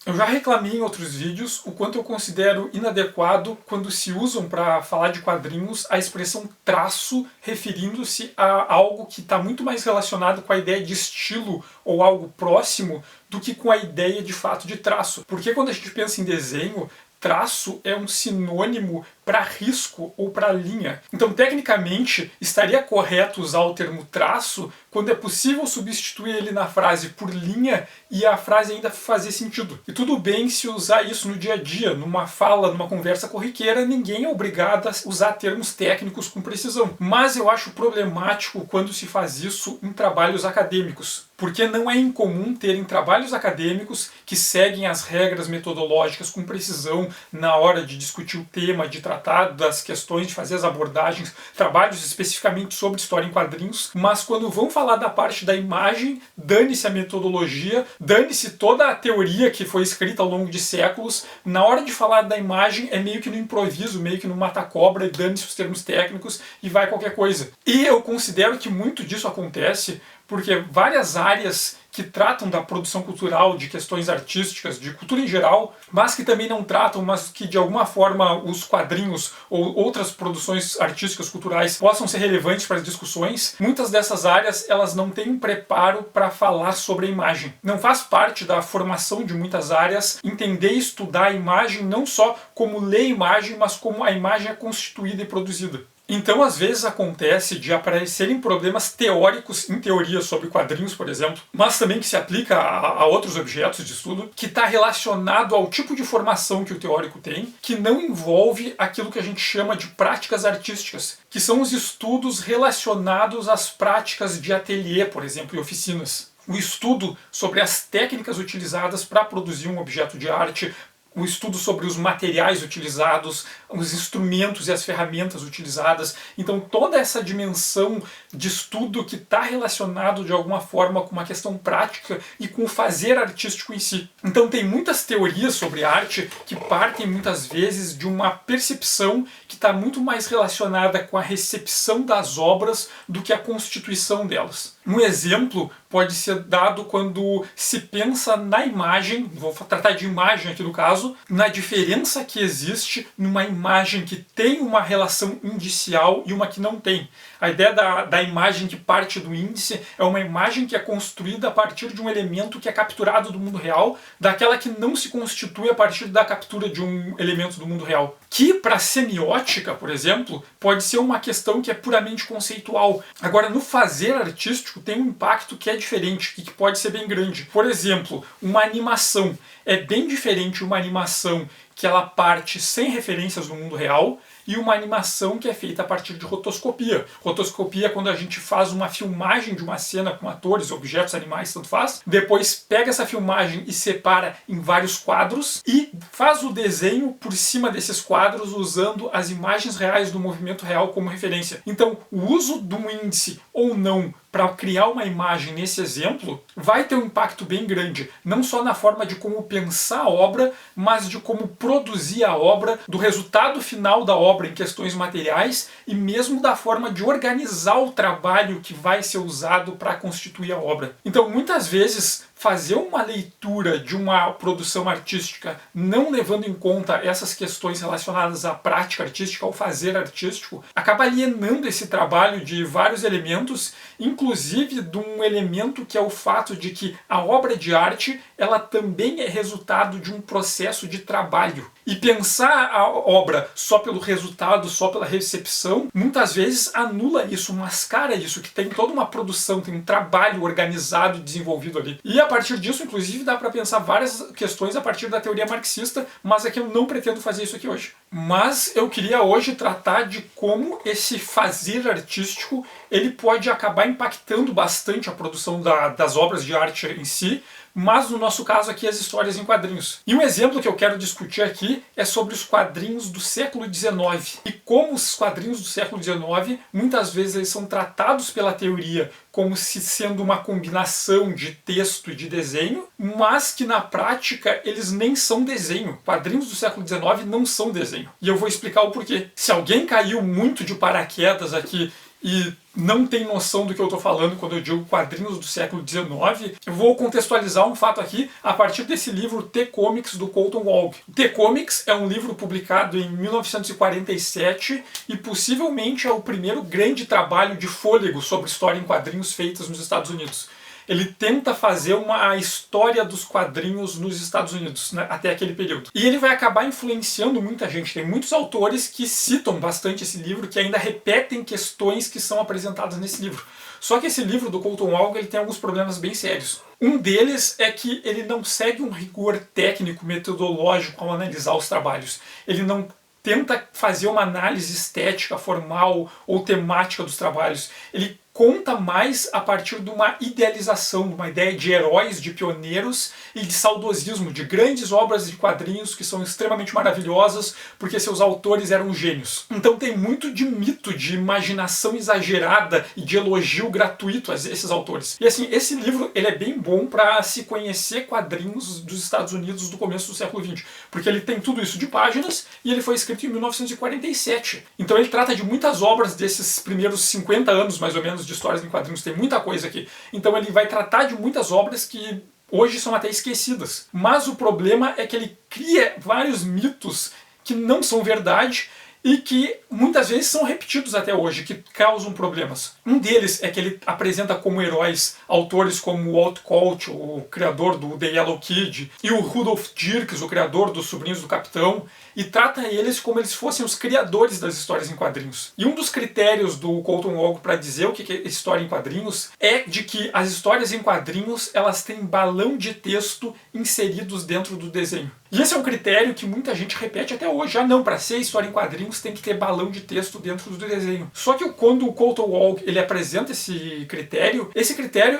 Eu já reclamei em outros vídeos o quanto eu considero inadequado quando se usam para falar de quadrinhos a expressão traço, referindo-se a algo que está muito mais relacionado com a ideia de estilo ou algo próximo do que com a ideia de fato de traço. Porque quando a gente pensa em desenho, traço é um sinônimo para risco ou para linha. Então, tecnicamente, estaria correto usar o termo traço quando é possível substituir ele na frase por linha e a frase ainda fazer sentido. E tudo bem se usar isso no dia a dia, numa fala, numa conversa corriqueira, ninguém é obrigado a usar termos técnicos com precisão. Mas eu acho problemático quando se faz isso em trabalhos acadêmicos, porque não é incomum terem trabalhos acadêmicos que seguem as regras metodológicas com precisão na hora de discutir o tema, de tratar das questões, de fazer as abordagens, trabalhos especificamente sobre história em quadrinhos, mas quando vão falar da parte da imagem, dane-se a metodologia, dane-se toda a teoria que foi escrita ao longo de séculos, na hora de falar da imagem é meio que no improviso, meio que no mata-cobra, e dane-se os termos técnicos e vai qualquer coisa. E eu considero que muito disso acontece porque várias áreas que tratam da produção cultural, de questões artísticas, de cultura em geral, mas que também não tratam, mas que de alguma forma os quadrinhos ou outras produções artísticas, culturais, possam ser relevantes para as discussões, muitas dessas áreas elas não têm um preparo para falar sobre a imagem. Não faz parte da formação de muitas áreas entender e estudar a imagem não só como ler a imagem, mas como a imagem é constituída e produzida. Então, às vezes acontece de aparecerem problemas teóricos em teoria sobre quadrinhos, por exemplo, mas também que se aplica a outros objetos de estudo, que está relacionado ao tipo de formação que o teórico tem, que não envolve aquilo que a gente chama de práticas artísticas, que são os estudos relacionados às práticas de ateliê, por exemplo, e oficinas. O estudo sobre as técnicas utilizadas para produzir um objeto de arte, o estudo sobre os materiais utilizados, os instrumentos e as ferramentas utilizadas. Então toda essa dimensão de estudo que está relacionado de alguma forma com uma questão prática e com o fazer artístico em si. Então tem muitas teorias sobre arte que partem muitas vezes de uma percepção que está muito mais relacionada com a recepção das obras do que a constituição delas. Um exemplo pode ser dado quando se pensa na imagem, vou tratar de imagem aqui no caso, na diferença que existe numa imagem que tem uma relação indicial e uma que não tem. A ideia da imagem que parte do índice é uma imagem que é construída a partir de um elemento que é capturado do mundo real, daquela que não se constitui a partir da captura de um elemento do mundo real. Que, para semiótica, por exemplo, pode ser uma questão que é puramente conceitual. Agora, no fazer artístico tem um impacto que é diferente e que pode ser bem grande. Por exemplo, uma animação. É bem diferente uma animação que ela parte sem referências do mundo real e uma animação que é feita a partir de rotoscopia. Rotoscopia é quando a gente faz uma filmagem de uma cena com atores, objetos, animais, tanto faz, depois pega essa filmagem e separa em vários quadros e faz o desenho por cima desses quadros usando as imagens reais do movimento real como referência. Então, o uso de um índice ou não para criar uma imagem nesse exemplo vai ter um impacto bem grande, não só na forma de como pensar a obra, mas de como produzir a obra, do resultado final da obra em questões materiais e mesmo da forma de organizar o trabalho que vai ser usado para constituir a obra. Então, muitas vezes, fazer uma leitura de uma produção artística não levando em conta essas questões relacionadas à prática artística, ao fazer artístico, acaba alienando esse trabalho de vários elementos, inclusive de um elemento que é o fato de que a obra de arte ela também é resultado de um processo de trabalho. E pensar a obra só pelo resultado, só pela recepção, muitas vezes anula isso, mascara isso, que tem toda uma produção, tem um trabalho organizado e desenvolvido ali. E a partir disso, inclusive, dá para pensar várias questões a partir da teoria marxista, mas é que eu não pretendo fazer isso aqui hoje. Mas eu queria hoje tratar de como esse fazer artístico ele pode acabar impactando bastante a produção das obras de arte em si, mas no nosso caso aqui as histórias em quadrinhos. E um exemplo que eu quero discutir aqui é sobre os quadrinhos do século XIX. E como os quadrinhos do século XIX, muitas vezes eles são tratados pela teoria como se sendo uma combinação de texto e de desenho, mas que na prática eles nem são desenho. Quadrinhos do século XIX não são desenho. E eu vou explicar o porquê. Se alguém caiu muito de paraquedas aqui e não tem noção do que eu estou falando quando eu digo quadrinhos do século XIX, eu vou contextualizar um fato aqui a partir desse livro T-Comics do Colton Wong. T-Comics é um livro publicado em 1947 e possivelmente é o primeiro grande trabalho de fôlego sobre história em quadrinhos feitas nos Estados Unidos. Ele tenta fazer uma história dos quadrinhos nos Estados Unidos, né, até aquele período. E ele vai acabar influenciando muita gente. Tem muitos autores que citam bastante esse livro, que ainda repetem questões que são apresentadas nesse livro. Só que esse livro do Colton Wong ele tem alguns problemas bem sérios. Um deles é que ele não segue um rigor técnico, metodológico ao analisar os trabalhos. Ele não tenta fazer uma análise estética, formal ou temática dos trabalhos. Ele conta mais a partir de uma idealização, de uma ideia de heróis, de pioneiros e de saudosismo, de grandes obras de quadrinhos que são extremamente maravilhosas porque seus autores eram gênios. Então tem muito de mito, de imaginação exagerada e de elogio gratuito a esses autores. E assim, esse livro ele é bem bom para se conhecer quadrinhos dos Estados Unidos do começo do século XX, porque ele tem tudo isso de páginas e ele foi escrito em 1947. Então ele trata de muitas obras desses primeiros 50 anos, mais ou menos, de histórias em quadrinhos, tem muita coisa aqui. Então ele vai tratar de muitas obras que hoje são até esquecidas. Mas o problema é que ele cria vários mitos que não são verdade e que muitas vezes são repetidos até hoje, que causam problemas. Um deles é que ele apresenta como heróis autores como Walt Colt, o criador do The Yellow Kid, e o Rudolf Dirks, o criador dos Sobrinhos do Capitão, e trata eles como eles fossem os criadores das histórias em quadrinhos. E um dos critérios do Colton Wong para dizer o que é história em quadrinhos é de que as histórias em quadrinhos elas têm balão de texto inseridos dentro do desenho. E esse é um critério que muita gente repete até hoje. Ah não, para ser história em quadrinhos tem que ter balão de texto dentro do desenho. Só que quando o Colton Wong ele apresenta esse critério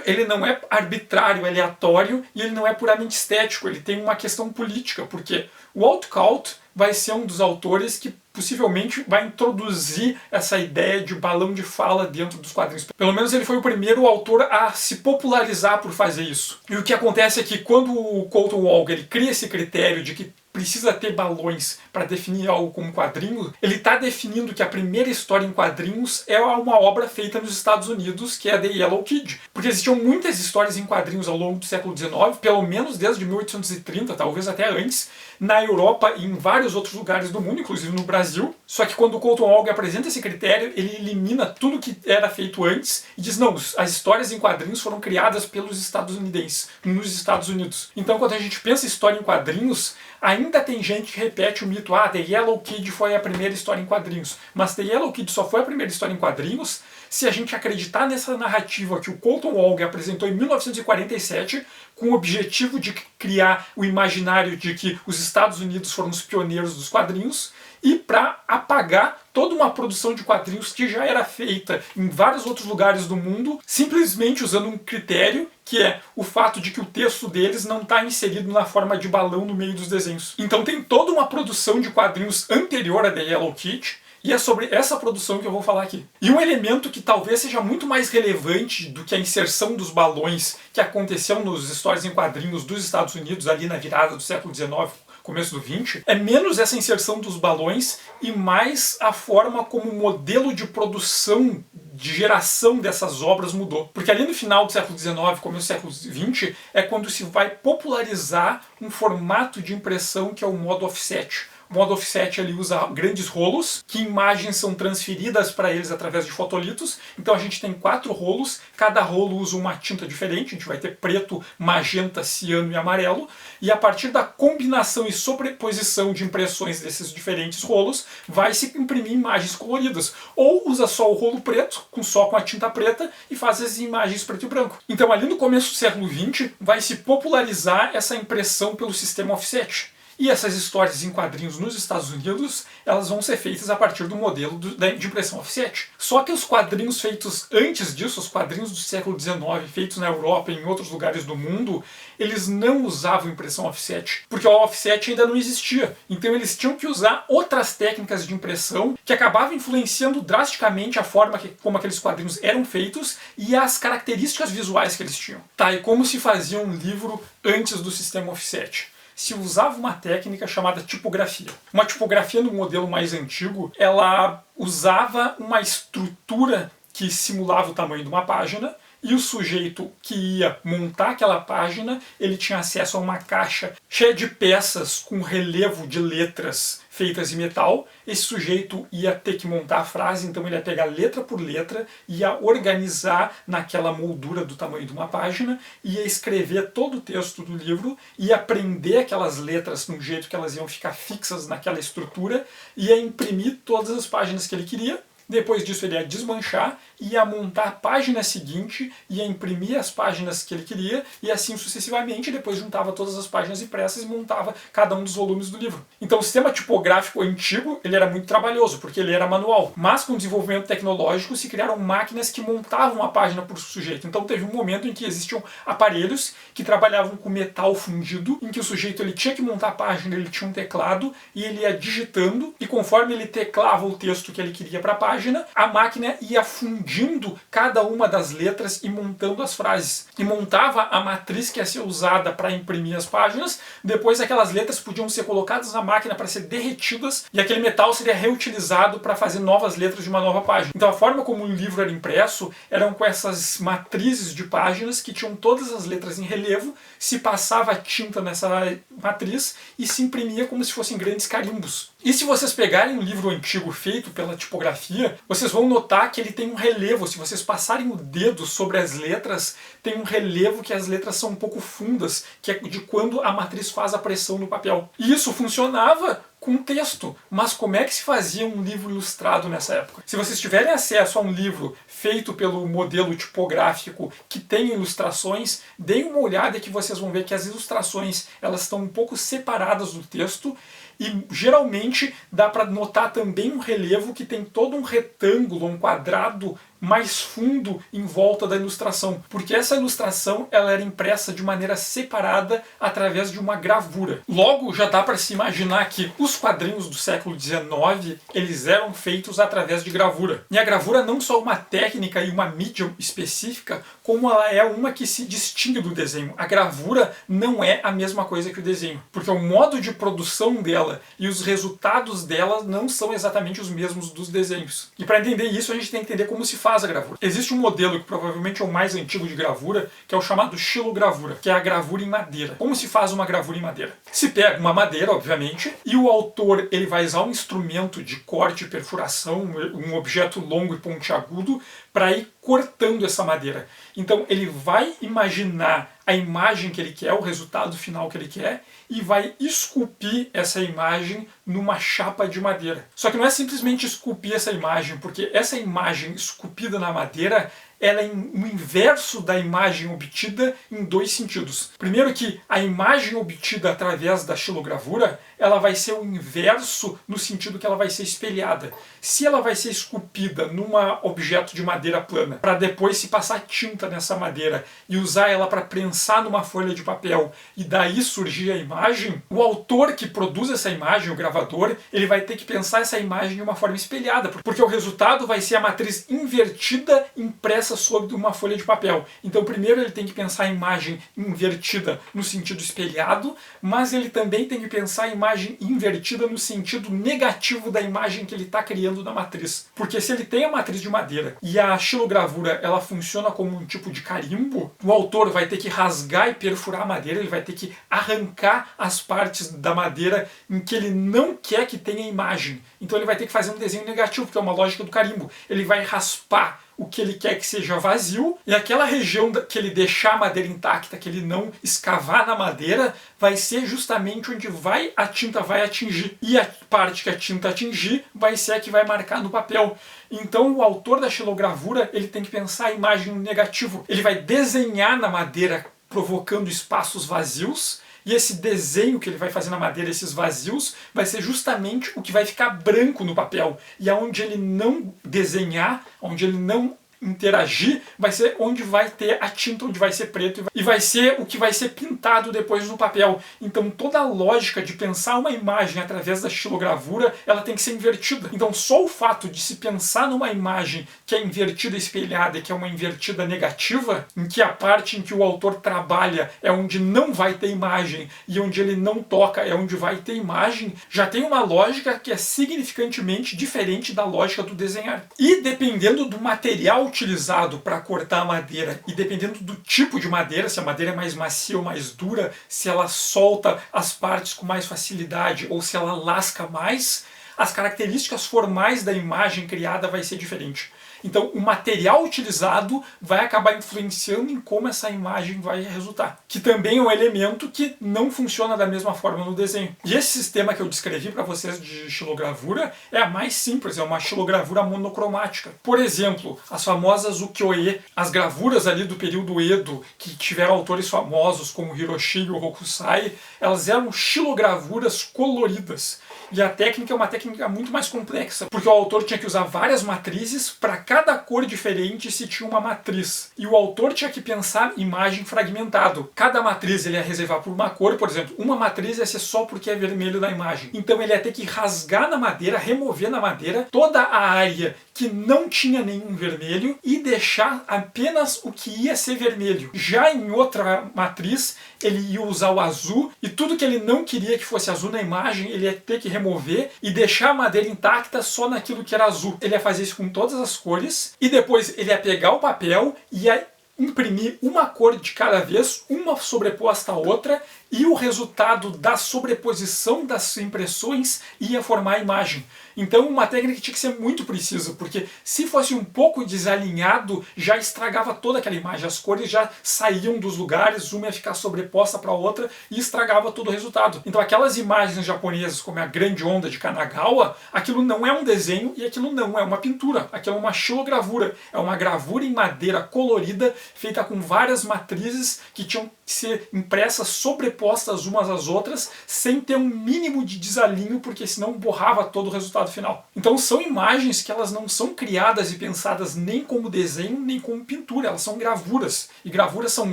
ele não é arbitrário, aleatório e ele não é puramente estético, ele tem uma questão política, porque o Walt Colt vai ser um dos autores que possivelmente vai introduzir essa ideia de balão de fala dentro dos quadrinhos. Pelo menos ele foi o primeiro autor a se popularizar por fazer isso. E o que acontece é que quando o Colton Wong ele cria esse critério de que precisa ter balões para definir algo como quadrinho, ele está definindo que a primeira história em quadrinhos é uma obra feita nos Estados Unidos, que é a The Yellow Kid. Porque existiam muitas histórias em quadrinhos ao longo do século XIX, pelo menos desde 1830, talvez até antes, na Europa e em vários outros lugares do mundo, inclusive no Brasil. Só que quando o Colton Wong apresenta esse critério, ele elimina tudo que era feito antes e diz, não, as histórias em quadrinhos foram criadas pelos estadunidenses, nos Estados Unidos. Então quando a gente pensa em história em quadrinhos, ainda tem gente que repete o mito, The Yellow Kid foi a primeira história em quadrinhos. Mas The Yellow Kid só foi a primeira história em quadrinhos se a gente acreditar nessa narrativa que o Colton Wong apresentou em 1947, com o objetivo de criar o imaginário de que os Estados Unidos foram os pioneiros dos quadrinhos, e para apagar toda uma produção de quadrinhos que já era feita em vários outros lugares do mundo, simplesmente usando um critério que é o fato de que o texto deles não está inserido na forma de balão no meio dos desenhos. Então tem toda uma produção de quadrinhos anterior a The Yellow Kid, e é sobre essa produção que eu vou falar aqui. E um elemento que talvez seja muito mais relevante do que a inserção dos balões que aconteceu nos histórias em quadrinhos dos Estados Unidos ali na virada do século XIX, começo do XX, é menos essa inserção dos balões e mais a forma como o modelo de produção, de geração dessas obras mudou. Porque ali no final do século XIX, começo do século XX, é quando se vai popularizar um formato de impressão que é o modo offset. O modo offset ele usa grandes rolos, que imagens são transferidas para eles através de fotolitos. Então a gente tem 4 rolos, cada rolo usa uma tinta diferente, a gente vai ter preto, magenta, ciano e amarelo. E a partir da combinação e sobreposição de impressões desses diferentes rolos, vai se imprimir imagens coloridas. Ou usa só o rolo preto, só com a tinta preta, e faz as imagens preto e branco. Então ali no começo do século XX, vai se popularizar essa impressão pelo sistema offset. E essas histórias em quadrinhos nos Estados Unidos, elas vão ser feitas a partir do modelo de impressão offset. Só que os quadrinhos feitos antes disso, os quadrinhos do século XIX, feitos na Europa e em outros lugares do mundo, eles não usavam impressão offset, porque o offset ainda não existia. Então eles tinham que usar outras técnicas de impressão que acabavam influenciando drasticamente a forma como aqueles quadrinhos eram feitos e as características visuais que eles tinham. Tá, e como se fazia um livro antes do sistema offset? Se usava uma técnica chamada tipografia. Uma tipografia no modelo mais antigo, ela usava uma estrutura que simulava o tamanho de uma página, e o sujeito que ia montar aquela página, ele tinha acesso a uma caixa cheia de peças com relevo de letras feitas em metal. Esse sujeito ia ter que montar a frase, então ele ia pegar letra por letra, ia organizar naquela moldura do tamanho de uma página, ia escrever todo o texto do livro, ia prender aquelas letras de um jeito que elas iam ficar fixas naquela estrutura, ia imprimir todas as páginas que ele queria. Depois disso ele ia desmanchar, ia montar a página seguinte, ia imprimir as páginas que ele queria, e assim sucessivamente. Depois juntava todas as páginas impressas e montava cada um dos volumes do livro. Então o sistema tipográfico antigo ele era muito trabalhoso, porque ele era manual. Mas com o desenvolvimento tecnológico se criaram máquinas que montavam a página por sujeito. Então teve um momento em que existiam aparelhos que trabalhavam com metal fundido, em que o sujeito ele tinha que montar a página, ele tinha um teclado, e ele ia digitando, e conforme ele teclava o texto que ele queria para a página, a máquina ia fundindo cada uma das letras e montando as frases. E montava a matriz que ia ser usada para imprimir as páginas. Depois aquelas letras podiam ser colocadas na máquina para ser derretidas e aquele metal seria reutilizado para fazer novas letras de uma nova página. Então a forma como o livro era impresso eram com essas matrizes de páginas que tinham todas as letras em relevo, se passava tinta nessa matriz e se imprimia como se fossem grandes carimbos. E se vocês pegarem um livro antigo feito pela tipografia, vocês vão notar que ele tem um relevo. Se vocês passarem o dedo sobre as letras, tem um relevo que as letras são um pouco fundas, que é de quando a matriz faz a pressão no papel. E isso funcionava com texto. Mas como é que se fazia um livro ilustrado nessa época? Se vocês tiverem acesso a um livro feito pelo modelo tipográfico que tem ilustrações, deem uma olhada que vocês vão ver que as ilustrações elas estão um pouco separadas do texto. E geralmente dá para notar também um relevo que tem todo um retângulo, um quadrado mais fundo em volta da ilustração, porque essa ilustração ela era impressa de maneira separada através de uma gravura. Logo já dá para se imaginar que os quadrinhos do século XIX eles eram feitos através de gravura. E a gravura não só uma técnica e uma mídia específica, como ela é uma que se distingue do desenho. A gravura não é a mesma coisa que o desenho, porque o modo de produção dela e os resultados dela não são exatamente os mesmos dos desenhos. E para entender isso a gente tem que entender como se faz a gravura. Existe um modelo que provavelmente é o mais antigo de gravura, que é o chamado xilogravura, que é a gravura em madeira. Como se faz uma gravura em madeira? Se pega uma madeira, obviamente, e o autor ele vai usar um instrumento de corte e perfuração, um objeto longo e pontiagudo, para ir cortando essa madeira. Então ele vai imaginar a imagem que ele quer, o resultado final que ele quer, e vai esculpir essa imagem numa chapa de madeira. Só que não é simplesmente esculpir essa imagem, porque essa imagem esculpida na madeira ela é o inverso da imagem obtida em dois sentidos. Primeiro que a imagem obtida através da xilogravura, ela vai ser o inverso no sentido que ela vai ser espelhada. Se ela vai ser esculpida num objeto de madeira plana, para depois se passar tinta nessa madeira e usar ela para prensar numa folha de papel e daí surgir a imagem, o autor que produz essa imagem, o gravador, ele vai ter que pensar essa imagem de uma forma espelhada, porque o resultado vai ser a matriz invertida impressa sobre uma folha de papel. Então primeiro ele tem que pensar a imagem invertida no sentido espelhado, mas ele também tem que pensar a imagem invertida no sentido negativo da imagem que ele está criando na matriz. Porque se ele tem a matriz de madeira e a xilogravura ela funciona como um tipo de carimbo, o autor vai ter que rasgar e perfurar a madeira, ele vai ter que arrancar as partes da madeira em que ele não quer que tenha imagem. Então ele vai ter que fazer um desenho negativo, que é uma lógica do carimbo. Ele vai raspar o que ele quer que seja vazio, e aquela região que ele deixar a madeira intacta, que ele não escavar na madeira, vai ser justamente onde a tinta vai atingir. E a parte que a tinta atingir vai ser a que vai marcar no papel. Então o autor da xilogravura ele tem que pensar a imagem no negativo. Ele vai desenhar na madeira provocando espaços vazios, e esse desenho que ele vai fazer na madeira, esses vazios, vai ser justamente o que vai ficar branco no papel. E aonde ele não desenhar, onde ele não interagir, vai ser onde vai ter a tinta, onde vai ser preto, e vai ser o que vai ser pintado depois no papel. Então toda a lógica de pensar uma imagem através da xilogravura, ela tem que ser invertida. Então só o fato de se pensar numa imagem que é invertida espelhada, que é uma invertida negativa, em que a parte em que o autor trabalha é onde não vai ter imagem, e onde ele não toca é onde vai ter imagem, já tem uma lógica que é significantemente diferente da lógica do desenhar. E dependendo do material utilizado para cortar a madeira e dependendo do tipo de madeira, se a madeira é mais macia ou mais dura, se ela solta as partes com mais facilidade ou se ela lasca mais, as características formais da imagem criada vai ser diferente. Então, o material utilizado vai acabar influenciando em como essa imagem vai resultar. Que também é um elemento que não funciona da mesma forma no desenho. E esse sistema que eu descrevi para vocês de xilogravura é a mais simples, é uma xilogravura monocromática. Por exemplo, as famosas ukiyo-e, as gravuras ali do período Edo, que tiveram autores famosos como Hiroshi e Hokusai, elas eram xilogravuras coloridas. E a técnica é uma técnica muito mais complexa, porque o autor tinha que usar várias matrizes, para cada cor diferente se tinha uma matriz. E o autor tinha que pensar imagem fragmentado. Cada matriz ele ia reservar por uma cor, por exemplo, uma matriz ia ser só porque é vermelho na imagem. Então ele ia ter que rasgar na madeira, remover na madeira toda a área que não tinha nenhum vermelho e deixar apenas o que ia ser vermelho. Já em outra matriz, ele ia usar o azul e tudo que ele não queria que fosse azul na imagem, ele ia ter que remover e deixar a madeira intacta só naquilo que era azul. Ele ia fazer isso com todas as cores e depois ele ia pegar o papel e ia imprimir uma cor de cada vez, uma sobreposta à outra, e o resultado da sobreposição das impressões ia formar a imagem. Então uma técnica que tinha que ser muito precisa, porque se fosse um pouco desalinhado, já estragava toda aquela imagem, as cores já saíam dos lugares, uma ia ficar sobreposta para a outra e estragava todo o resultado. Então aquelas imagens japonesas, como a Grande Onda de Kanagawa, aquilo não é um desenho e aquilo não é uma pintura, aquilo é uma xilogravura, é uma gravura em madeira colorida, feita com várias matrizes que tinham que ser impressas sobrepostas umas às outras, sem ter um mínimo de desalinho, porque senão borrava todo o resultado final. Então são imagens que elas não são criadas e pensadas nem como desenho, nem como pintura, elas são gravuras. E gravuras são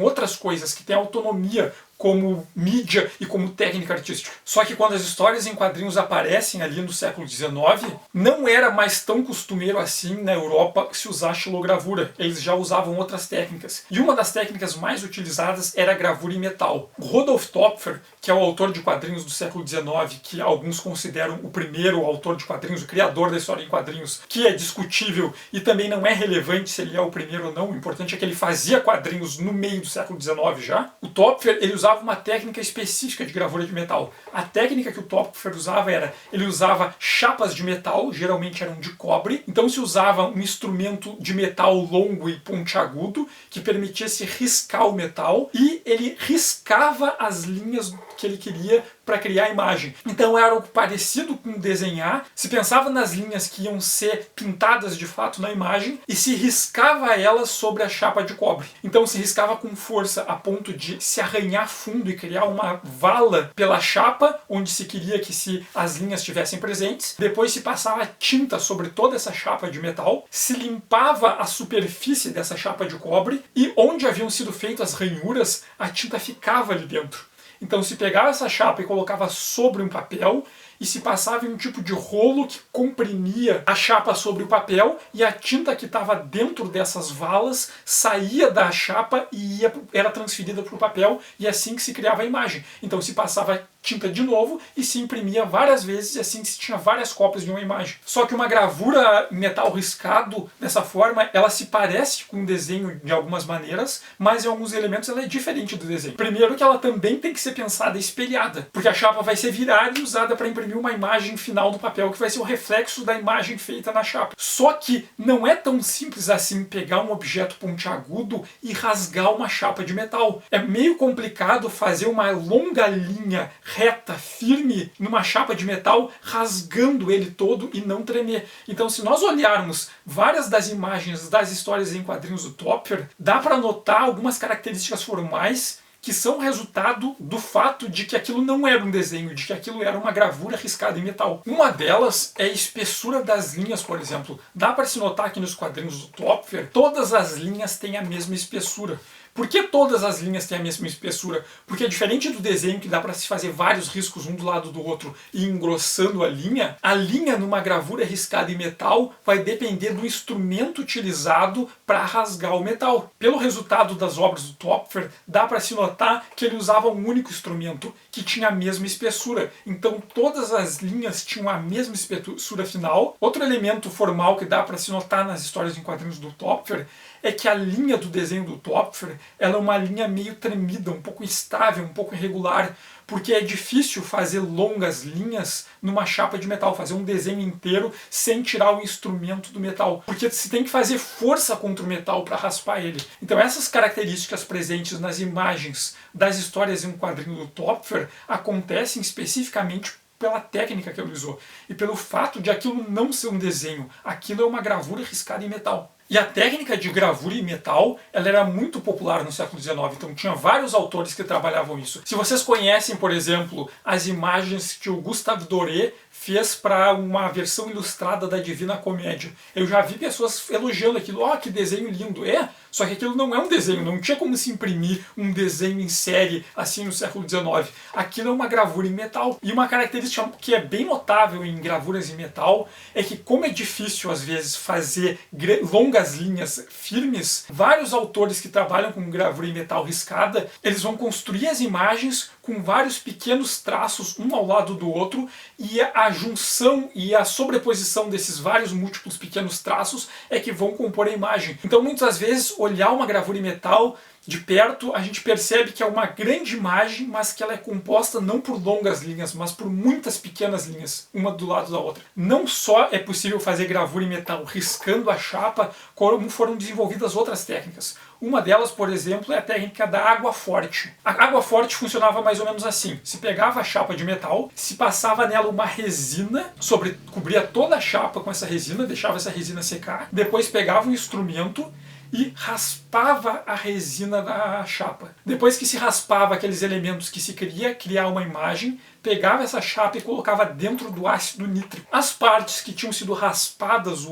outras coisas que têm autonomia como mídia e como técnica artística. Só que quando as histórias em quadrinhos aparecem ali no século XIX, não era mais tão costumeiro assim na Europa se usar xilogravura. Eles já usavam outras técnicas. E uma das técnicas mais utilizadas era a gravura em metal. Rudolf Topfer, que é o autor de quadrinhos do século XIX, que alguns consideram o primeiro autor de quadrinhos, o criador da história em quadrinhos, que é discutível e também não é relevante se ele é o primeiro ou não. O importante é que ele fazia quadrinhos no meio do século XIX já. O Topfer, ele usava uma técnica específica de gravura de metal. A técnica que o Topfer usava era, ele usava chapas de metal, geralmente eram de cobre, então se usava um instrumento de metal longo e pontiagudo, que permitia se riscar o metal, e ele riscava as linhas que ele queria para criar a imagem. Então era algo parecido com desenhar, se pensava nas linhas que iam ser pintadas de fato na imagem e se riscava elas sobre a chapa de cobre. Então se riscava com força a ponto de se arranhar fundo e criar uma vala pela chapa onde se queria que as linhas estivessem presentes. Depois se passava tinta sobre toda essa chapa de metal, se limpava a superfície dessa chapa de cobre e onde haviam sido feitas as ranhuras, a tinta ficava ali dentro. Então se pegava essa chapa e colocava sobre um papel e se passava em um tipo de rolo que comprimia a chapa sobre o papel e a tinta que estava dentro dessas valas saía da chapa e era transferida para o papel e assim que se criava a imagem. Então se passava tinta de novo e se imprimia várias vezes e assim se tinha várias cópias de uma imagem. Só que uma gravura em metal riscado dessa forma, ela se parece com um desenho de algumas maneiras, mas em alguns elementos ela é diferente do desenho. Primeiro que ela também tem que ser pensada espelhada, porque a chapa vai ser virada e usada para imprimir uma imagem final do papel que vai ser o reflexo da imagem feita na chapa. Só que não é tão simples assim pegar um objeto pontiagudo e rasgar uma chapa de metal. É meio complicado fazer uma longa linha reta, firme, numa chapa de metal, rasgando ele todo e não tremer. Então se nós olharmos várias das imagens das histórias em quadrinhos do Topfer, dá para notar algumas características formais que são resultado do fato de que aquilo não era um desenho, de que aquilo era uma gravura riscada em metal. Uma delas é a espessura das linhas, por exemplo. Dá para se notar que nos quadrinhos do Topfer, todas as linhas têm a mesma espessura. Por que todas as linhas têm a mesma espessura? Porque diferente do desenho que dá para se fazer vários riscos um do lado do outro e engrossando a linha numa gravura riscada em metal vai depender do instrumento utilizado para rasgar o metal. Pelo resultado das obras do Töpfer, dá para se notar que ele usava um único instrumento que tinha a mesma espessura. Então todas as linhas tinham a mesma espessura final. Outro elemento formal que dá para se notar nas histórias em quadrinhos do Töpfer é que a linha do desenho do Töpfer ela é uma linha meio tremida, um pouco instável, um pouco irregular, porque é difícil fazer longas linhas numa chapa de metal, fazer um desenho inteiro sem tirar o instrumento do metal, porque se tem que fazer força contra o metal para raspar ele. Então essas características presentes nas imagens das histórias em um quadrinho do Töpfer acontecem especificamente pela técnica que ele usou e pelo fato de aquilo não ser um desenho, aquilo é uma gravura riscada em metal. E a técnica de gravura em metal ela era muito popular no século XIX, então tinha vários autores que trabalhavam isso. Se vocês conhecem, por exemplo, as imagens que o Gustave Doré fez para uma versão ilustrada da Divina Comédia, eu já vi pessoas elogiando aquilo, ó, que desenho lindo. Só que aquilo não é um desenho, não tinha como se imprimir um desenho em série assim no século XIX. Aquilo é uma gravura em metal. E uma característica que é bem notável em gravuras em metal é que, como é difícil às vezes fazer longas linhas firmes, vários autores que trabalham com gravura em metal riscada, eles vão construir as imagens com vários pequenos traços um ao lado do outro, e a junção e a sobreposição desses vários múltiplos pequenos traços é que vão compor a imagem. Então muitas vezes olhar uma gravura em metal de perto, a gente percebe que é uma grande imagem, mas que ela é composta não por longas linhas, mas por muitas pequenas linhas, uma do lado da outra. Não só é possível fazer gravura em metal riscando a chapa, como foram desenvolvidas outras técnicas. Uma delas, por exemplo, é a técnica da água forte. A água forte funcionava mais ou menos assim. Se pegava a chapa de metal, se passava nela uma resina, cobria toda a chapa com essa resina, deixava essa resina secar, depois pegava um instrumento e raspava a resina da chapa. Depois que se raspava aqueles elementos que se queria criar uma imagem, pegava essa chapa e colocava dentro do ácido nítrico. As partes que tinham sido raspadas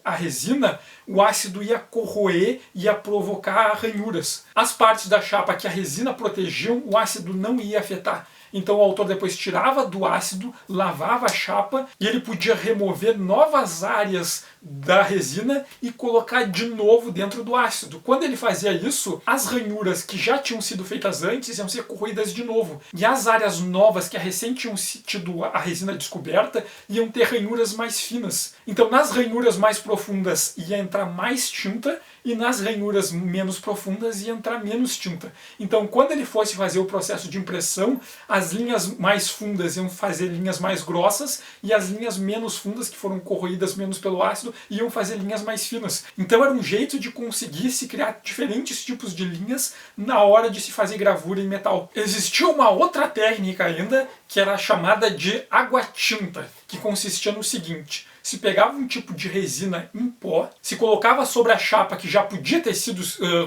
a resina, o ácido ia corroer, ia provocar ranhuras. As partes da chapa que a resina protegiam, o ácido não ia afetar. Então o autor depois tirava do ácido, lavava a chapa e ele podia remover novas áreas da resina e colocar de novo dentro do ácido. Quando ele fazia isso, as ranhuras que já tinham sido feitas antes iam ser corroídas de novo. E as áreas novas que recém tinham tido a resina descoberta iam ter ranhuras mais finas. Então nas ranhuras mais profundas ia entrar mais tinta e nas ranhuras menos profundas ia entrar menos tinta. Então quando ele fosse fazer o processo de impressão, as linhas mais fundas iam fazer linhas mais grossas e as linhas menos fundas, que foram corroídas menos pelo ácido, iam fazer linhas mais finas. Então era um jeito de conseguir se criar diferentes tipos de linhas na hora de se fazer gravura em metal. Existia uma outra técnica ainda, que era chamada de água-tinta, que consistia no seguinte: se pegava um tipo de resina em pó, se colocava sobre a chapa que já podia ter sido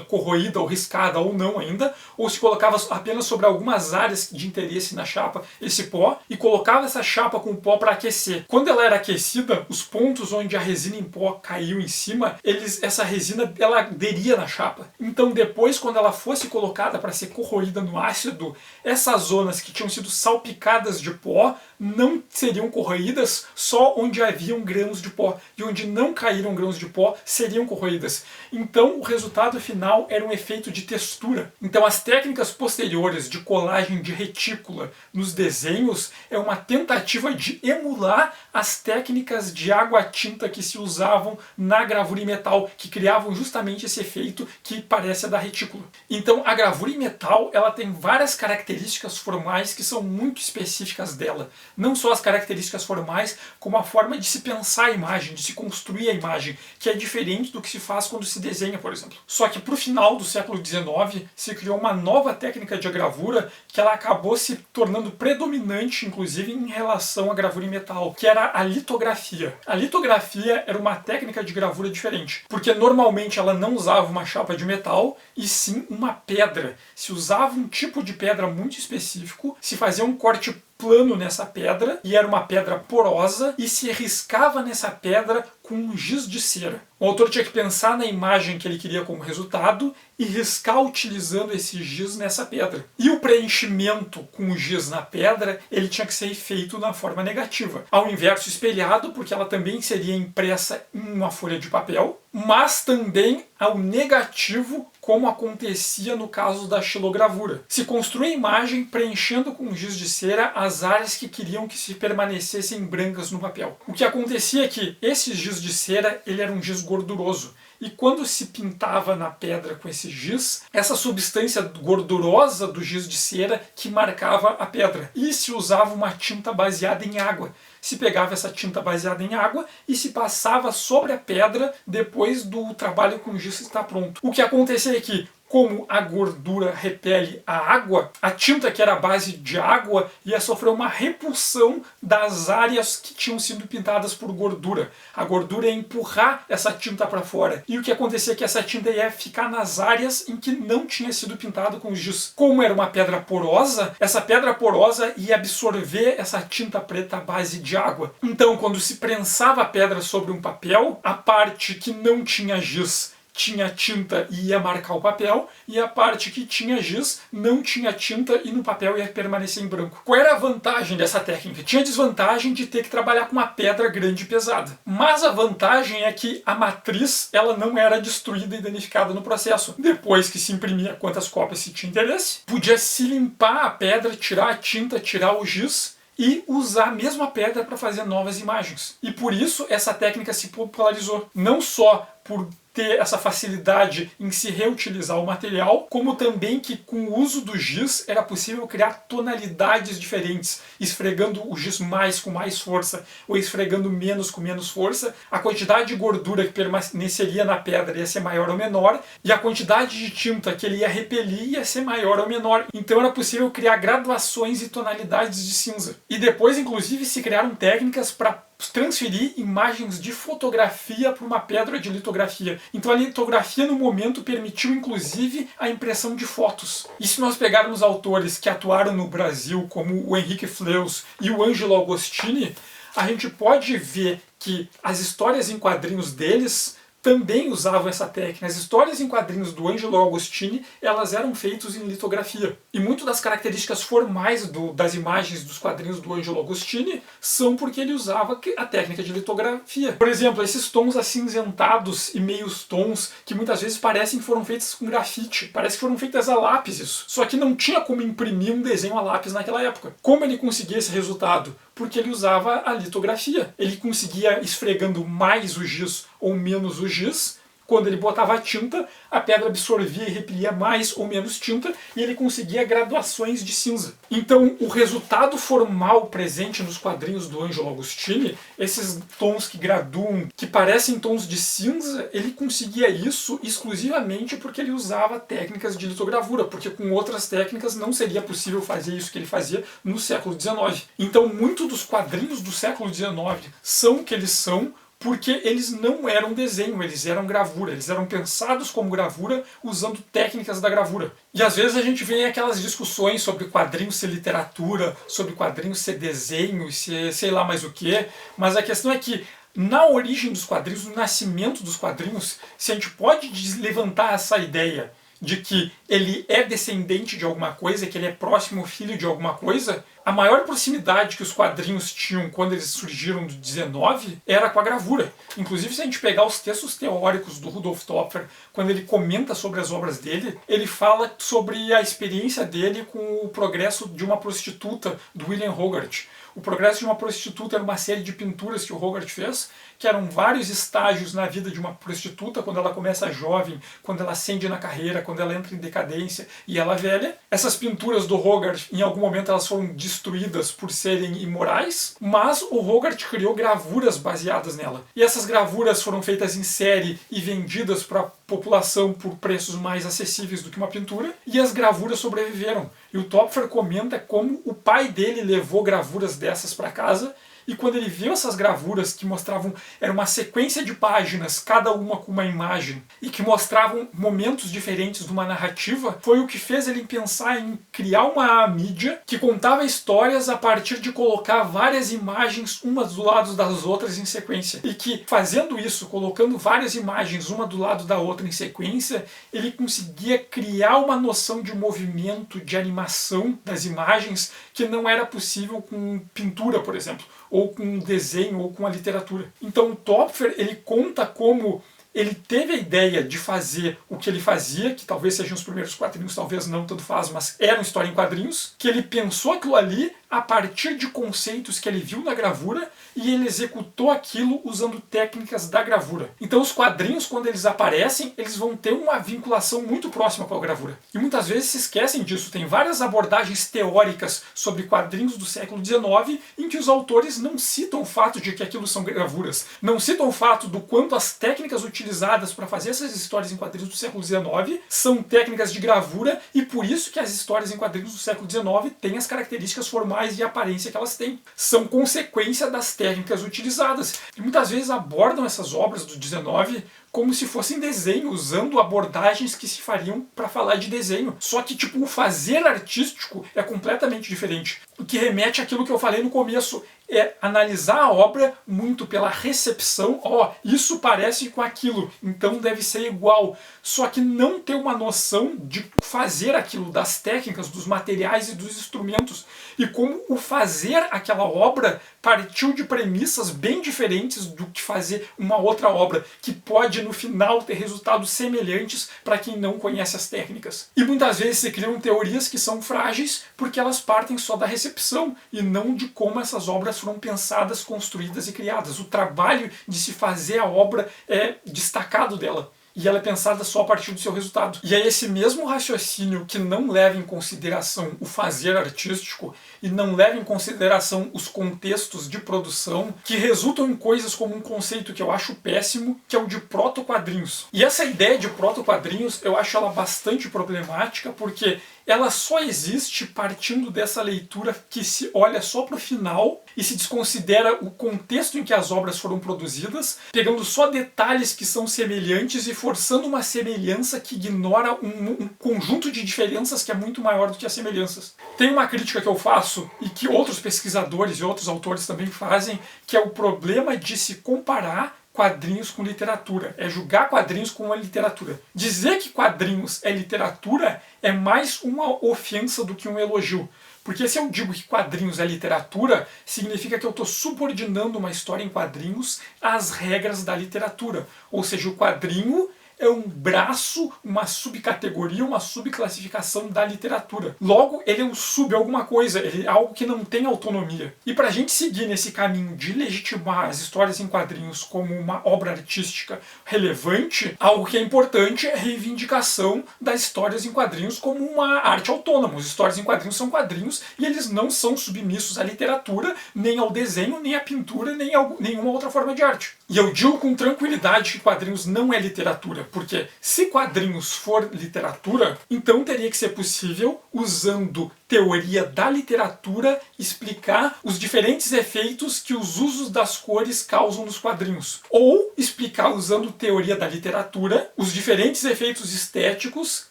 corroída ou riscada ou não ainda, ou se colocava apenas sobre algumas áreas de interesse na chapa esse pó, e colocava essa chapa com pó para aquecer. Quando ela era aquecida, os pontos onde a resina em pó caiu em cima, essa resina ela aderia na chapa. Então depois, quando ela fosse colocada para ser corroída no ácido, essas zonas que tinham sido salpicadas de pó não seriam corroídas, só onde haviam grãos de pó, e onde não caíram grãos de pó seriam corroídas. Então o resultado final era um efeito de textura. Então as técnicas posteriores de colagem de retícula nos desenhos é uma tentativa de emular as técnicas de água-tinta que se usavam na gravura em metal, que criavam justamente esse efeito que parece a da retícula. Então a gravura em metal ela tem várias características formais que são muito específicas dela. Não só as características formais, como a forma de se pensar a imagem, de se construir a imagem, que é diferente do que se faz quando se desenha, por exemplo. Só que para o final do século XIX se criou uma nova técnica de gravura que ela acabou se tornando predominante, inclusive em relação à gravura em metal, que era a litografia. A litografia era uma técnica de gravura diferente, porque normalmente ela não usava uma chapa de metal, e sim uma pedra. Se usava um tipo de pedra muito específico, se fazia um corte plano nessa pedra, e era uma pedra porosa, e se riscava nessa pedra com um giz de cera. O autor tinha que pensar na imagem que ele queria como resultado e riscar utilizando esse giz nessa pedra. E o preenchimento com o giz na pedra, ele tinha que ser feito na forma negativa. Ao inverso espelhado, porque ela também seria impressa em uma folha de papel, mas também ao negativo, como acontecia no caso da xilogravura. Se construía a imagem preenchendo com giz de cera as áreas que queriam que se permanecessem brancas no papel. O que acontecia é que esse giz de cera, ele era um giz gorduroso. E quando se pintava na pedra com esse giz, essa substância gordurosa do giz de cera que marcava a pedra. E se usava uma tinta baseada em água. Se pegava essa tinta baseada em água e se passava sobre a pedra depois do trabalho com giz estar pronto. O que acontecia é que, como a gordura repele a água, a tinta que era a base de água ia sofrer uma repulsão das áreas que tinham sido pintadas por gordura. A gordura ia empurrar essa tinta para fora. E o que acontecia é que essa tinta ia ficar nas áreas em que não tinha sido pintado com giz. Como era uma pedra porosa, essa pedra porosa ia absorver essa tinta preta à base de água. Então, quando se prensava a pedra sobre um papel, a parte que não tinha giz tinha tinta e ia marcar o papel, e a parte que tinha giz não tinha tinta e no papel ia permanecer em branco. Qual era a vantagem dessa técnica? Tinha a desvantagem de ter que trabalhar com uma pedra grande e pesada. Mas a vantagem é que a matriz ela não era destruída e danificada no processo. Depois que se imprimia quantas cópias se tinha interesse, podia se limpar a pedra, tirar a tinta, tirar o giz e usar a mesma pedra para fazer novas imagens. E por isso essa técnica se popularizou. Não só por ter essa facilidade em se reutilizar o material, como também que com o uso do giz era possível criar tonalidades diferentes, esfregando o giz mais com mais força ou esfregando menos com menos força, a quantidade de gordura que permaneceria na pedra ia ser maior ou menor, e a quantidade de tinta que ele ia repelir ia ser maior ou menor. Então era possível criar graduações e tonalidades de cinza. E depois, inclusive, se criaram técnicas para transferir imagens de fotografia para uma pedra de litografia. Então a litografia no momento permitiu inclusive a impressão de fotos. E se nós pegarmos autores que atuaram no Brasil, como o Henrique Fleus e o Angelo Agostini, a gente pode ver que as histórias em quadrinhos deles também usavam essa técnica. As histórias em quadrinhos do Angelo Agostini, elas eram feitas em litografia. E muito das características formais das imagens dos quadrinhos do Angelo Agostini são porque ele usava a técnica de litografia. Por exemplo, esses tons acinzentados e meios tons que muitas vezes parecem que foram feitos com grafite. Parece que foram feitas a lápis isso. Só que não tinha como imprimir um desenho a lápis naquela época. Como ele conseguia esse resultado? Porque ele usava a litografia. Ele conseguia, esfregando mais o giz ou menos o giz, quando ele botava a tinta, a pedra absorvia e repelia mais ou menos tinta, e ele conseguia graduações de cinza. Então, o resultado formal presente nos quadrinhos do Angelo Agostini, esses tons que graduam, que parecem tons de cinza, ele conseguia isso exclusivamente porque ele usava técnicas de litogravura, porque com outras técnicas não seria possível fazer isso que ele fazia no século XIX. Então, muitos dos quadrinhos do século XIX são o que eles são, porque eles não eram desenho, eles eram gravura, eles eram pensados como gravura usando técnicas da gravura. E às vezes a gente vê aquelas discussões sobre quadrinhos ser literatura, sobre quadrinhos ser desenho, ser sei lá mais o que, mas a questão é que na origem dos quadrinhos, no nascimento dos quadrinhos, se a gente pode levantar essa ideia de que ele é descendente de alguma coisa, que ele é próximo filho de alguma coisa, a maior proximidade que os quadrinhos tinham quando eles surgiram do 19 era com a gravura. Inclusive, se a gente pegar os textos teóricos do Rudolf Topfer, quando ele comenta sobre as obras dele, ele fala sobre a experiência dele com o progresso de uma prostituta, do William Hogarth. O Progresso de uma Prostituta era uma série de pinturas que o Hogarth fez, que eram vários estágios na vida de uma prostituta, quando ela começa jovem, quando ela ascende na carreira, quando ela entra em decadência e ela velha. Essas pinturas do Hogarth, em algum momento, elas foram destruídas por serem imorais, mas o Hogarth criou gravuras baseadas nela. E essas gravuras foram feitas em série e vendidas para população por preços mais acessíveis do que uma pintura, e as gravuras sobreviveram. E o Topfer comenta como o pai dele levou gravuras dessas para casa, e quando ele viu essas gravuras que mostravam, era uma sequência de páginas, cada uma com uma imagem, e que mostravam momentos diferentes de uma narrativa, foi o que fez ele pensar em criar uma mídia que contava histórias a partir de colocar várias imagens umas do lado das outras em sequência. E que, fazendo isso, colocando várias imagens uma do lado da outra em sequência, ele conseguia criar uma noção de movimento, de animação das imagens que não era possível com pintura, por exemplo, ou com desenho, ou com a literatura. Então o Topfer, ele conta como ele teve a ideia de fazer o que ele fazia, que talvez sejam os primeiros quadrinhos, talvez não, tanto faz, mas era uma história em quadrinhos, que ele pensou aquilo ali a partir de conceitos que ele viu na gravura e ele executou aquilo usando técnicas da gravura. Então os quadrinhos, quando eles aparecem, eles vão ter uma vinculação muito próxima com a gravura. E muitas vezes se esquecem disso. Tem várias abordagens teóricas sobre quadrinhos do século XIX em que os autores não citam o fato de que aquilo são gravuras. Não citam o fato do quanto as técnicas utilizadas para fazer essas histórias em quadrinhos do século XIX são técnicas de gravura, e por isso que as histórias em quadrinhos do século XIX têm as características formais e aparência que elas têm. São consequência das técnicas utilizadas. E muitas vezes abordam essas obras do XIX como se fossem desenho, usando abordagens que se fariam para falar de desenho. Só que, tipo, o fazer artístico é completamente diferente. O que remete àquilo que eu falei no começo, é analisar a obra muito pela recepção. Isso parece com aquilo, então deve ser igual. Só que não ter uma noção de fazer aquilo, das técnicas, dos materiais e dos instrumentos. E como o fazer aquela obra partiu de premissas bem diferentes do que fazer uma outra obra, que pode no final ter resultados semelhantes para quem não conhece as técnicas. E muitas vezes se criam teorias que são frágeis porque elas partem só da recepção e não de como essas obras foram pensadas, construídas e criadas. O trabalho de se fazer a obra é destacado dela. E ela é pensada só a partir do seu resultado. E é esse mesmo raciocínio que não leva em consideração o fazer artístico e não leva em consideração os contextos de produção, que resultam em coisas como um conceito que eu acho péssimo, que é o de proto-quadrinhos. E essa ideia de proto-quadrinhos eu acho ela bastante problemática, porque ela só existe partindo dessa leitura que se olha só para o final e se desconsidera o contexto em que as obras foram produzidas, pegando só detalhes que são semelhantes e forçando uma semelhança que ignora um conjunto de diferenças que é muito maior do que as semelhanças. Tem uma crítica que eu faço e que outros pesquisadores e outros autores também fazem, que é o problema de se comparar quadrinhos com literatura, é julgar quadrinhos com a literatura. Dizer que quadrinhos é literatura é mais uma ofensa do que um elogio. Porque se eu digo que quadrinhos é literatura, significa que eu estou subordinando uma história em quadrinhos às regras da literatura. Ou seja, o quadrinho é um braço, uma subcategoria, uma subclassificação da literatura. Logo, ele é um sub alguma coisa, ele é algo que não tem autonomia. E para a gente seguir nesse caminho de legitimar as histórias em quadrinhos como uma obra artística relevante, algo que é importante é a reivindicação das histórias em quadrinhos como uma arte autônoma. As histórias em quadrinhos são quadrinhos e eles não são submissos à literatura, nem ao desenho, nem à pintura, nem a nenhuma outra forma de arte. E eu digo com tranquilidade que quadrinhos não é literatura, porque se quadrinhos for literatura, então teria que ser possível, usando teoria da literatura, explicar os diferentes efeitos que os usos das cores causam nos quadrinhos. Ou explicar, usando teoria da literatura, os diferentes efeitos estéticos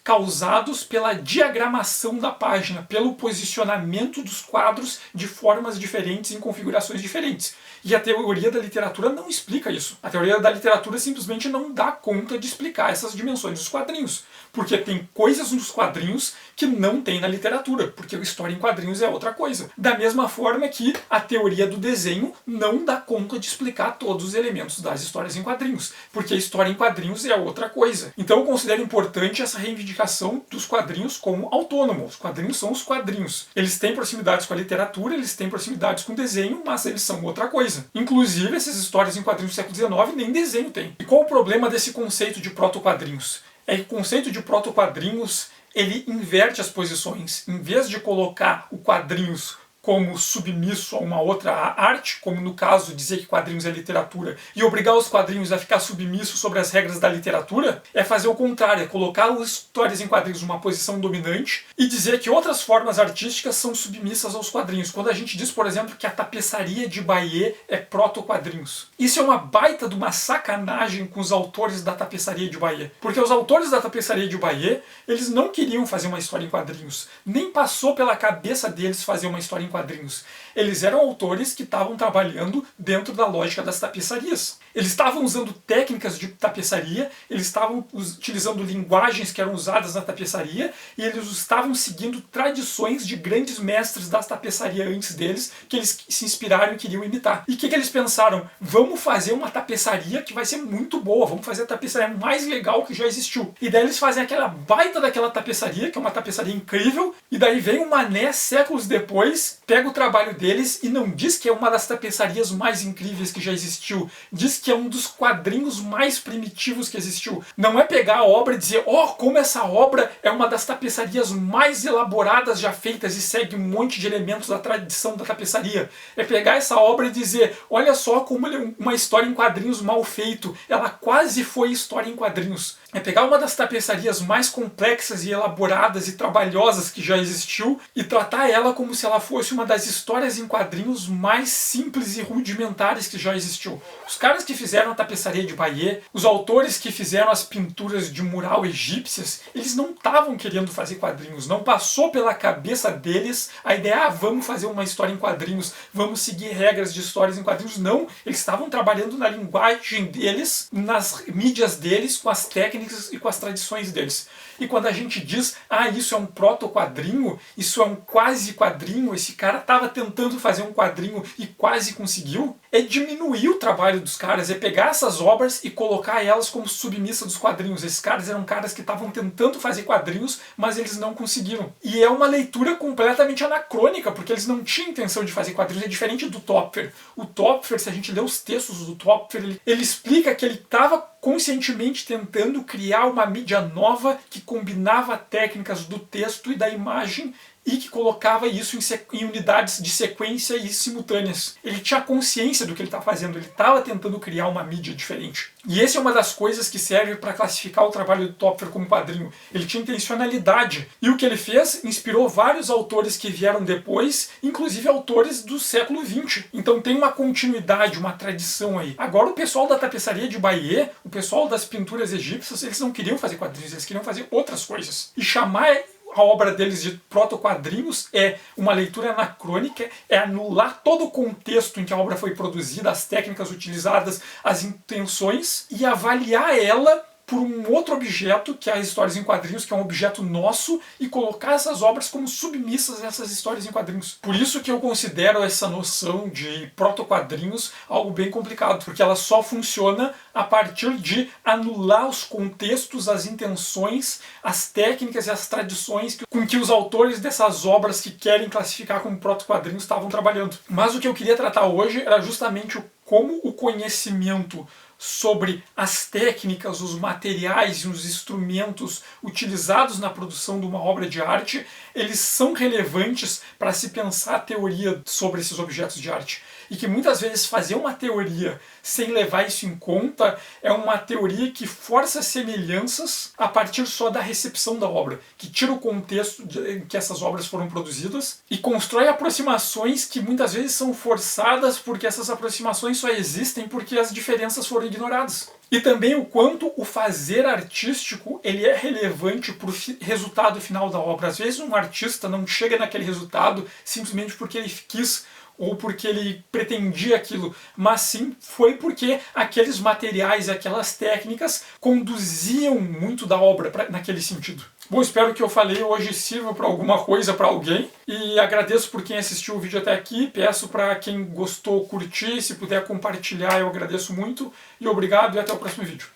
causados pela diagramação da página, pelo posicionamento dos quadros de formas diferentes, em configurações diferentes. E a teoria da literatura não explica isso. A teoria da literatura simplesmente não dá conta de explicar essas dimensões dos quadrinhos. Porque tem coisas nos quadrinhos que não tem na literatura, porque a história em quadrinhos é outra coisa. Da mesma forma que a teoria do desenho não dá conta de explicar todos os elementos das histórias em quadrinhos, porque a história em quadrinhos é outra coisa. Então eu considero importante essa reivindicação dos quadrinhos como autônomos. Os quadrinhos são os quadrinhos. Eles têm proximidades com a literatura, eles têm proximidades com o desenho, mas eles são outra coisa. Inclusive, essas histórias em quadrinhos do século XIX nem desenho tem. E qual o problema desse conceito de proto-quadrinhos? É que o conceito de proto-quadrinhos, ele inverte as posições. Em vez de colocar o quadrinhos como submisso a uma outra arte, como no caso dizer que quadrinhos é literatura, e obrigar os quadrinhos a ficar submissos sobre as regras da literatura, é fazer o contrário, é colocar as histórias em quadrinhos numa posição dominante e dizer que outras formas artísticas são submissas aos quadrinhos. Quando a gente diz, por exemplo, que a tapeçaria de Bayeux é proto-quadrinhos. Isso é uma baita de uma sacanagem com os autores da tapeçaria de Bayeux. Porque os autores da tapeçaria de Bayeux, eles não queriam fazer uma história em quadrinhos. Nem passou pela cabeça deles fazer uma história em quadrinhos. Eles eram autores que estavam trabalhando dentro da lógica das tapeçarias. Eles estavam usando técnicas de tapeçaria, eles estavam utilizando linguagens que eram usadas na tapeçaria e eles estavam seguindo tradições de grandes mestres da tapeçaria antes deles, que eles se inspiraram e queriam imitar. E o que eles pensaram? Vamos fazer uma tapeçaria que vai ser muito boa, vamos fazer a tapeçaria mais legal que já existiu. E daí eles fazem aquela baita daquela tapeçaria, que é uma tapeçaria incrível, e daí vem o Manet séculos depois, pega o trabalho deles e não diz que é uma das tapeçarias mais incríveis que já existiu, diz que é um dos quadrinhos mais primitivos que existiu. Não é pegar a obra e dizer, como essa obra é uma das tapeçarias mais elaboradas já feitas e segue um monte de elementos da tradição da tapeçaria. É pegar essa obra e dizer, olha só como ela é uma história em quadrinhos mal feito, ela quase foi história em quadrinhos. É pegar uma das tapeçarias mais complexas e elaboradas e trabalhosas que já existiu e tratar ela como se ela fosse uma das histórias em quadrinhos mais simples e rudimentares que já existiu. Os caras que fizeram a tapeçaria de Bayeux, os autores que fizeram as pinturas de mural egípcias, eles não estavam querendo fazer quadrinhos, não passou pela cabeça deles a ideia, vamos fazer uma história em quadrinhos, vamos seguir regras de histórias em quadrinhos. Não, eles estavam trabalhando na linguagem deles, nas mídias deles, com as técnicas e com as tradições deles. E quando a gente diz, isso é um proto-quadrinho, isso é um quase-quadrinho, esse cara estava tentando fazer um quadrinho e quase conseguiu, é diminuir o trabalho dos caras, é pegar essas obras e colocar elas como submissa dos quadrinhos. Esses caras eram caras que estavam tentando fazer quadrinhos, mas eles não conseguiram. E é uma leitura completamente anacrônica, porque eles não tinham intenção de fazer quadrinhos, é diferente do Topfer. O Topfer, se a gente lê os textos do Topfer, ele explica que ele estava conscientemente tentando criar uma mídia nova que combinava técnicas do texto e da imagem e que colocava isso em unidades de sequência e simultâneas. Ele tinha consciência do que ele estava fazendo, ele estava tentando criar uma mídia diferente. E essa é uma das coisas que serve para classificar o trabalho do Topfer como quadrinho. Ele tinha intencionalidade. E o que ele fez inspirou vários autores que vieram depois, inclusive autores do século XX. Então tem uma continuidade, uma tradição aí. Agora o pessoal da tapeçaria de Bayeux, o pessoal das pinturas egípcias, eles não queriam fazer quadrinhos, eles queriam fazer outras coisas. E chamar a obra deles de proto-quadrinhos é uma leitura anacrônica, é anular todo o contexto em que a obra foi produzida, as técnicas utilizadas, as intenções, e avaliar ela por um outro objeto, que é as histórias em quadrinhos, que é um objeto nosso, e colocar essas obras como submissas a essas histórias em quadrinhos. Por isso que eu considero essa noção de proto-quadrinhos algo bem complicado, porque ela só funciona a partir de anular os contextos, as intenções, as técnicas e as tradições com que os autores dessas obras que querem classificar como proto-quadrinhos estavam trabalhando. Mas o que eu queria tratar hoje era justamente como o conhecimento sobre as técnicas, os materiais e os instrumentos utilizados na produção de uma obra de arte, eles são relevantes para se pensar a teoria sobre esses objetos de arte. E que muitas vezes fazer uma teoria sem levar isso em conta é uma teoria que força semelhanças a partir só da recepção da obra, que tira o contexto em que essas obras foram produzidas e constrói aproximações que muitas vezes são forçadas porque essas aproximações só existem porque as diferenças foram ignoradas. E também o quanto o fazer artístico ele é relevante para o resultado final da obra. Às vezes um artista não chega naquele resultado simplesmente porque ele quis ou porque ele pretendia aquilo, mas sim foi porque aqueles materiais e aquelas técnicas conduziam muito da obra naquele sentido. Bom, espero que eu falei hoje sirva para alguma coisa para alguém e agradeço por quem assistiu o vídeo até aqui, peço para quem gostou curtir, se puder compartilhar eu agradeço muito e obrigado e até o próximo vídeo.